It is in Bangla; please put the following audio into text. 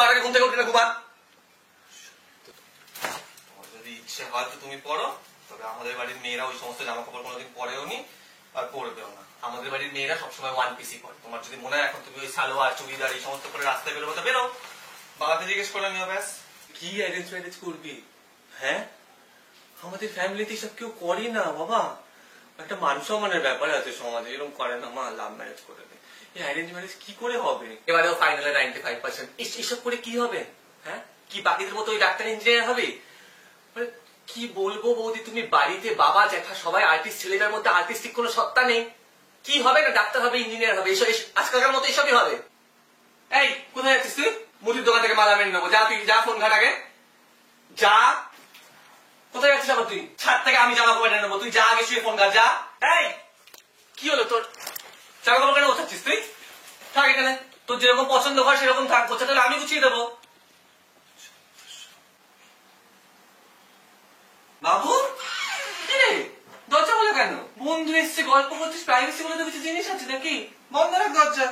তার আগে ঘুম থেকে উঠে না ঘুমা। তোমার যদি ইচ্ছে হয় তো তুমি পড়ো, তবে আমাদের বাড়ির মেয়েরা ওই সমস্ত জামা কাপড় কোনোদিন পরেও নি আর পরবেও না। আমাদের বাড়ির মেয়েরা সবসময় ওয়ান পিসই পরে। তোমার যদি মনে হয় এখন তুমি ওই সালোয়ার চুড়িদার এই সমস্ত করে রাস্তায় বেরোবো তো বেরো, বাবাকে জিজ্ঞেস করে নিও ব্যাস। কি অ্যারেঞ্জ ম্যারেজ করবি? হ্যাঁ, আমাদের ফ্যামিলিতে সব কেউ করে না বাবা, একটা মান সম্মানের ব্যাপার আছে সমাজে, এরকম করে না। মা লাভ ম্যারেজ করে দে, এই অ্যারেঞ্জ ম্যারেজ কি করে হবে? এবারেও ফাইনালে 95%। এসব করে কি হবে? হ্যাঁ, কি বাকিদের মতো ওই ডাক্তার ইঞ্জিনিয়ার হবে? কি বলবো বৌদি, তুমি বাড়িতে বাবা জ্যাঠা সবাই আর্টিস্ট, ছেলেটার মধ্যে আর্টিস্টিক কোনো সত্তা নেই। কি হবে না, ডাক্তার হবে, ইঞ্জিনিয়ার হবে, এসব আজকালকার মতো এসবই হবে। এই কোথায় যাচ্ছিস তুই? মুদির দোকান থেকে মালা মেনে নেবো, যা তুই যা, ফোন ঘাট আগে যা। কোথায় যাচ্ছিস আবার তুই? ছাদ থেকে আমি জামা কাপড় এনে নেবো, তুই যা আগে শুয়ে ফোন ঘাট যা। এই কি হলো তোর? জামা কাপড় কেন গোছাচ্ছিস তুই? থাক এখানে, তোর যেরকম পছন্দ হয় সেরকম থাক, গোছা তাহলে আমি গুছিয়ে দেবো। বাবু দরজা বলে কেন? বন্ধু এসছে, গল্প করছিস, প্রাইভেসি বলে তো কিছু জিনিস আছে নাকি? বন্ধ রাখ দরজা।